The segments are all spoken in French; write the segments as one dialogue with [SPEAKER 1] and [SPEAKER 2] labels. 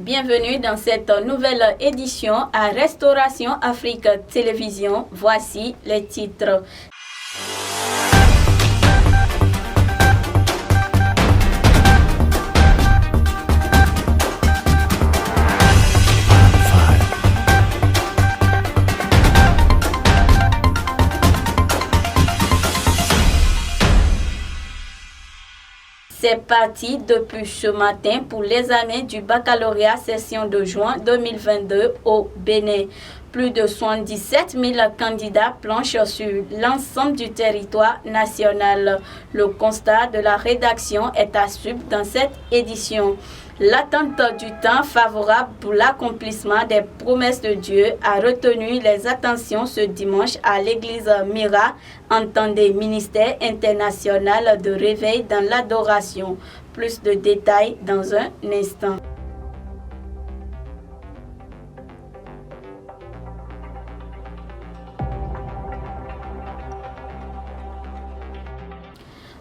[SPEAKER 1] bienvenue dans cette nouvelle édition à Restauration Afrique Télévision. Voici les titres. C'est parti depuis ce matin pour l'examen du baccalauréat session de juin 2022 au Bénin. Plus de 77 000 candidats planchent sur l'ensemble du territoire national. Le constat de la rédaction est à suivre dans cette édition. L'attente du temps favorable pour l'accomplissement des promesses de Dieu a retenu les attentions ce dimanche à l'église Mira, entendez ministère international de réveil dans l'adoration. Plus de détails dans un instant.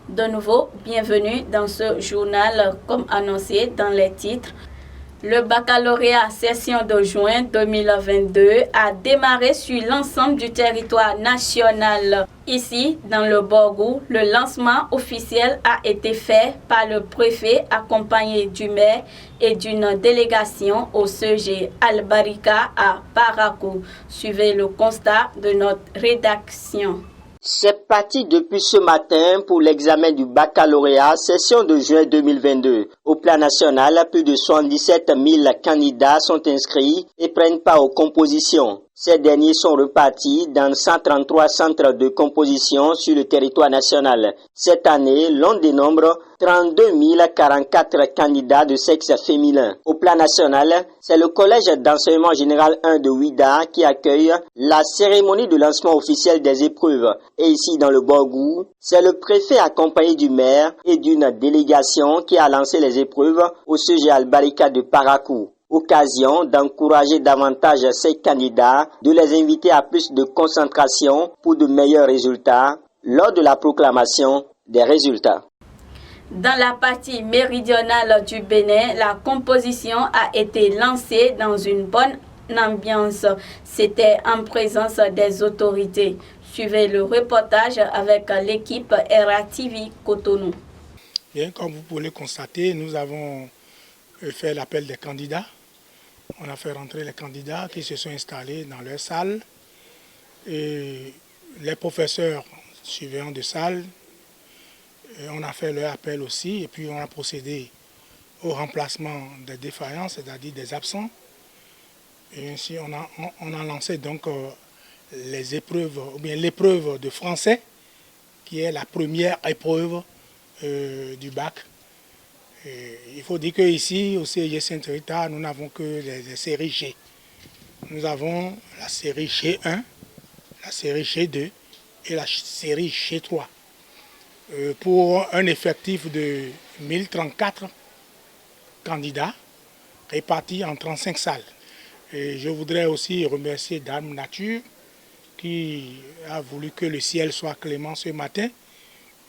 [SPEAKER 1] De nouveau, bienvenue dans ce journal, comme annoncé dans les titres. Le baccalauréat session de juin 2022 a démarré sur l'ensemble du territoire national. Ici, dans le Borgou, le lancement officiel a été fait par le préfet accompagné du maire et d'une délégation au CG Al-Barika à Parakou. Suivez le constat de notre rédaction.
[SPEAKER 2] C'est parti depuis ce matin pour l'examen du baccalauréat session de juin 2022. Au plan national, plus de 77 000 candidats sont inscrits et prennent part aux compositions. Ces derniers sont repartis dans 133 centres de composition sur le territoire national. Cette année, l'on dénombre 32 044 candidats de sexe féminin. Au plan national, c'est le collège d'enseignement général 1 de Ouida qui accueille la cérémonie de lancement officiel des épreuves. Et ici, dans le Borgou, c'est le préfet accompagné du maire et d'une délégation qui a lancé les épreuves au CG Al-Barika de Parakou. Occasion d'encourager davantage ces candidats, de les inviter à plus de concentration pour de meilleurs résultats lors de la proclamation des résultats.
[SPEAKER 1] Dans la partie méridionale du Bénin, la composition a été lancée dans une bonne ambiance. C'était en présence des autorités. Suivez le reportage avec l'équipe RATV Cotonou.
[SPEAKER 3] Bien, comme vous pouvez le constater, nous avons fait l'appel des candidats. On a fait rentrer les candidats qui se sont installés dans leur salle. Et les professeurs surveillants de salle, on a fait leur appel aussi. Et puis on a procédé au remplacement des défaillants, c'est-à-dire des absents. Et ainsi on a lancé donc les épreuves, ou bien l'épreuve de français, qui est la première épreuve du bac. Et il faut dire qu'ici, au CEG Sainte-Rita, nous n'avons que les séries G. Nous avons la série G1, la série G2 et la série G3. Pour un effectif de 1034 candidats répartis en 35 salles. Et je voudrais aussi remercier Dame Nature qui a voulu que le ciel soit clément ce matin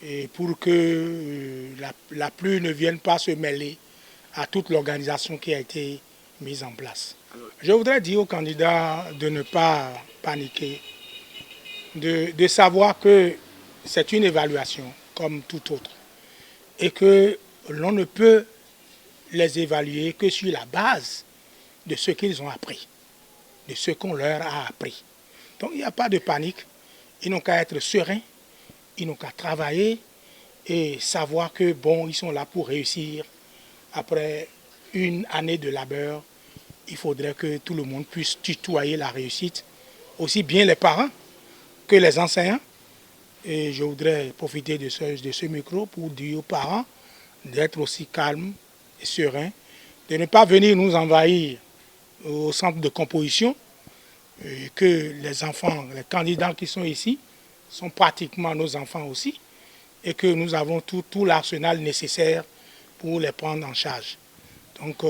[SPEAKER 3] et pour que la pluie ne vienne pas se mêler à toute l'organisation qui a été mise en place. Je voudrais dire aux candidats de ne pas paniquer, de savoir que c'est une évaluation comme tout autre et que l'on ne peut les évaluer que sur la base de ce qu'ils ont appris, de ce qu'on leur a appris. Donc il n'y a pas de panique, ils n'ont qu'à être sereins. Ils n'ont qu'à travailler et savoir que bon, ils sont là pour réussir. Après une année de labeur, il faudrait que tout le monde puisse tutoyer la réussite, aussi bien les parents que les enseignants. Et je voudrais profiter de ce micro pour dire aux parents d'être aussi calmes et sereins, de ne pas venir nous envahir au centre de composition, et que les enfants, les candidats qui sont ici, sont pratiquement nos enfants aussi, et que nous avons tout l'arsenal nécessaire pour les prendre en charge. Donc,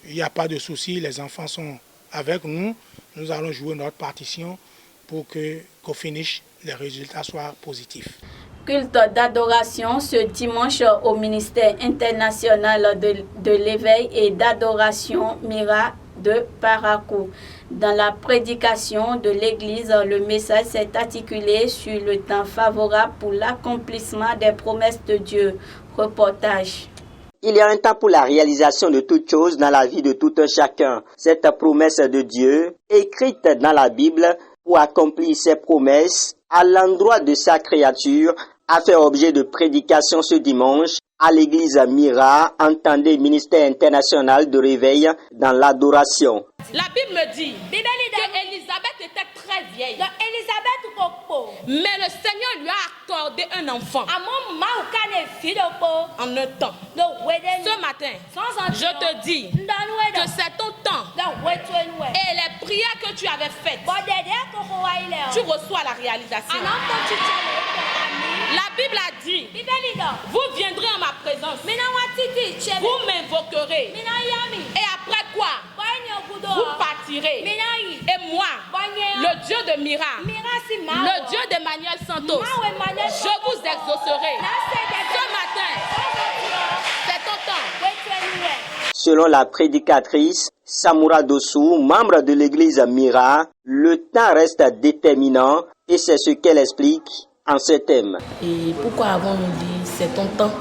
[SPEAKER 3] il n'y a pas de souci, les enfants sont avec nous, nous allons jouer notre partition pour qu'au finish, les résultats soient positifs.
[SPEAKER 1] Culte d'adoration ce dimanche au ministère international de l'éveil et d'adoration Mira de Parakou. Dans la prédication de l'Église, le message s'est articulé sur le temps favorable pour l'accomplissement des promesses de Dieu. Reportage.
[SPEAKER 2] Il y a un temps pour la réalisation de toutes choses dans la vie de tout un chacun. Cette promesse de Dieu, écrite dans la Bible pour accomplir ses promesses à l'endroit de sa créature, a fait objet de prédication ce dimanche à l'église Mira, entendez ministère international de réveil dans l'adoration.
[SPEAKER 4] La Bible me dit que Élisabeth était très vieille. Mais le Seigneur lui a accordé un enfant en un temps. Ce matin, je te dis que c'est ton temps. Et les prières que tu avais faites, tu reçois la réalisation. La Bible a dit, vous viendrez en ma présence, vous m'invoquerez, et après quoi, vous partirez. Et moi, le Dieu de Mira, le Dieu d'Emmanuel Santos, je vous exaucerai. Ce matin, c'est ton temps.
[SPEAKER 2] Selon la prédicatrice Samoura Dossou, membre de l'église Mira, le temps reste déterminant et c'est ce qu'elle explique en ce thème.
[SPEAKER 5] Et pourquoi avons-nous dit c'est ton temps?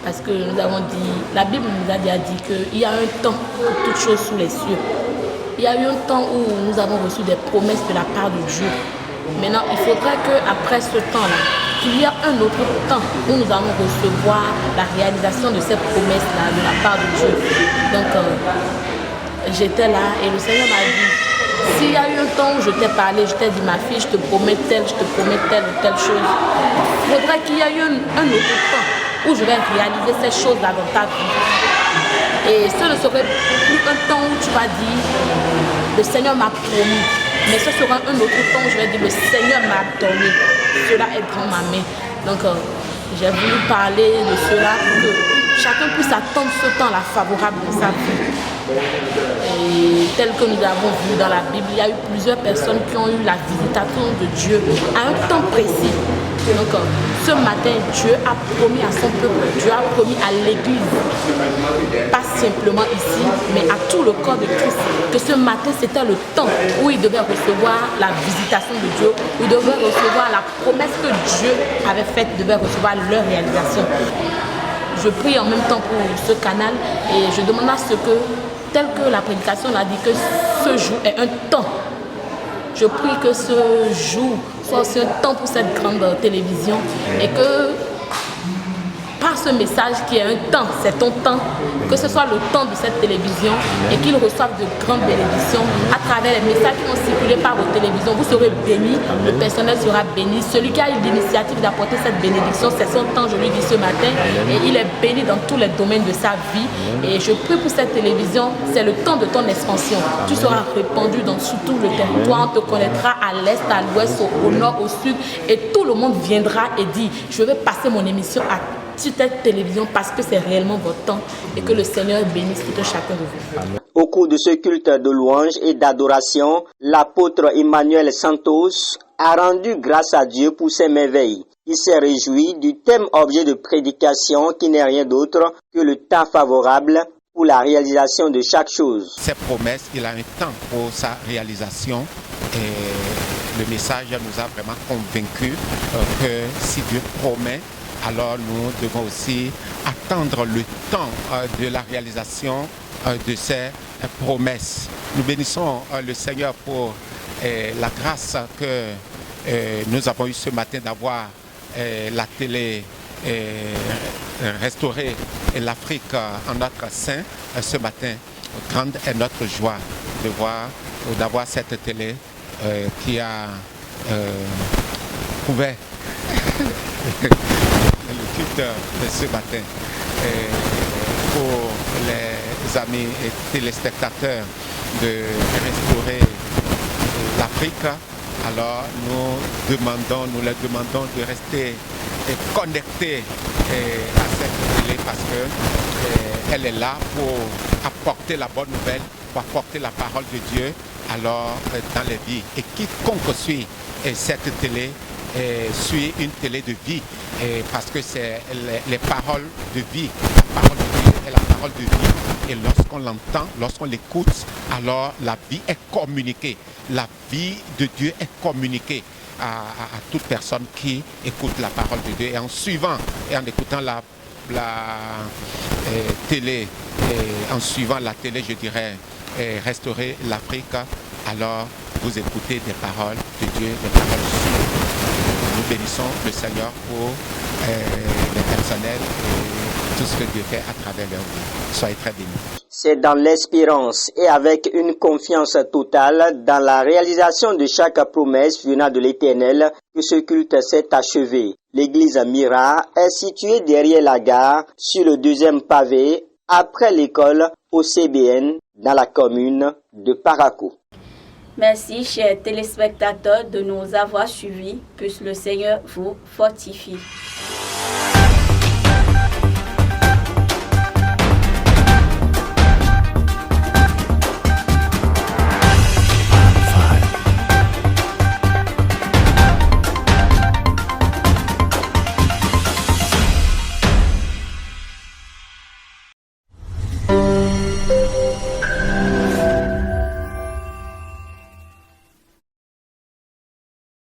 [SPEAKER 5] Parce que nous avons dit, la Bible nous a déjà dit qu'il y a un temps pour toutes choses sous les cieux. Il y a eu un temps où nous avons reçu des promesses de la part de Dieu. Maintenant, il faudrait qu'après ce temps-là, qu'il y a un autre temps où nous allons recevoir la réalisation de ces promesses-là de la part de Dieu. Donc, j'étais là et le Seigneur m'a dit, s'il y a eu un temps où je t'ai parlé, je t'ai dit ma fille, je te promets telle ou telle chose, il faudrait qu'il y ait eu un autre temps où je vais réaliser ces choses-là dans ta vie. Et ce ne serait plus un temps où tu vas dire, le Seigneur m'a promis, mais ce sera un autre temps où je vais dire, le Seigneur m'a donné. Cela est dans ma main. Donc, j'ai voulu parler de cela pour que chacun puisse attendre ce temps-là favorable dans sa vie. Et tel que nous avons vu dans la Bible, il y a eu plusieurs personnes qui ont eu la visitation de Dieu à un temps précis. Donc, ce matin, Dieu a promis à son peuple, Dieu a promis à l'Église, pas simplement ici, mais à tout le corps de Christ, que ce matin, c'était le temps où ils devaient recevoir la visitation de Dieu, où ils devaient recevoir la promesse que Dieu avait faite, ils devaient recevoir leur réalisation. Je prie en même temps pour ce canal et je demande à ce que, tel que la prédication l'a dit, que ce jour est un temps. Je prie que ce jour soit aussi un temps pour cette grande télévision et que par ce message qui est un temps, c'est ton temps, que ce soit le temps de cette télévision et qu'ils reçoivent de grandes bénédictions à travers les messages qui vont circuler par vos télévisions. Vous serez bénis, le personnel sera béni. Celui qui a eu l'initiative d'apporter cette bénédiction, c'est son temps, je lui dis ce matin, et il est béni dans tous les domaines de sa vie. Et je prie pour cette télévision, c'est le temps de ton expansion. Tu seras répandu dans tout le territoire, on te connaîtra à l'est, à l'ouest, au nord, au sud, et tout le monde viendra et dit, je vais passer mon émission sur cette télévision parce que c'est réellement votre temps et que le Seigneur bénisse tout un chacun de vous.
[SPEAKER 2] Au cours de ce culte de louange et d'adoration, l'apôtre Emmanuel Santos a rendu grâce à Dieu pour ses merveilles. Il s'est réjoui du thème objet de prédication qui n'est rien d'autre que le temps favorable pour la réalisation de chaque chose.
[SPEAKER 6] Ces promesses, il a un temps pour sa réalisation et le message nous a vraiment convaincus que si Dieu promet, alors nous devons aussi attendre le temps de la réalisation de ces promesses. Nous bénissons le Seigneur pour la grâce que nous avons eue ce matin d'avoir la télé restaurée et l'Afrique en notre sein ce matin. Grande est notre joie de voir ou d'avoir cette télé qui a couvert le culte de ce matin. Pour les amis et téléspectateurs de restaurer l'Afrique, alors nous leur demandons de rester connectés à cette télé parce qu'elle est là pour apporter la bonne nouvelle, pour apporter la parole de Dieu alors dans les vies. Et quiconque suit cette télé sur une télé de vie, parce que c'est les paroles de vie. La parole de Dieu est la parole de vie. Et lorsqu'on l'entend, lorsqu'on l'écoute, alors la vie est communiquée. La vie de Dieu est communiquée à toute personne qui écoute la parole de Dieu. Et en suivant et en écoutant la télé, en suivant la télé, je dirais, restaurer l'Afrique, alors vous écoutez des paroles de Dieu, des paroles sûres. Nous bénissons le Seigneur pour les personnels et tout ce que Dieu fait à travers leur vie. Soyez très bénis.
[SPEAKER 2] C'est dans l'espérance et avec une confiance totale dans la réalisation de chaque promesse venant de l'Éternel que ce culte s'est achevé. L'église Mira est située derrière la gare, sur le deuxième pavé, après l'école au CBN, dans la commune de Parakou.
[SPEAKER 1] Merci, chers téléspectateurs, de nous avoir suivis. Puisse le Seigneur vous fortifier.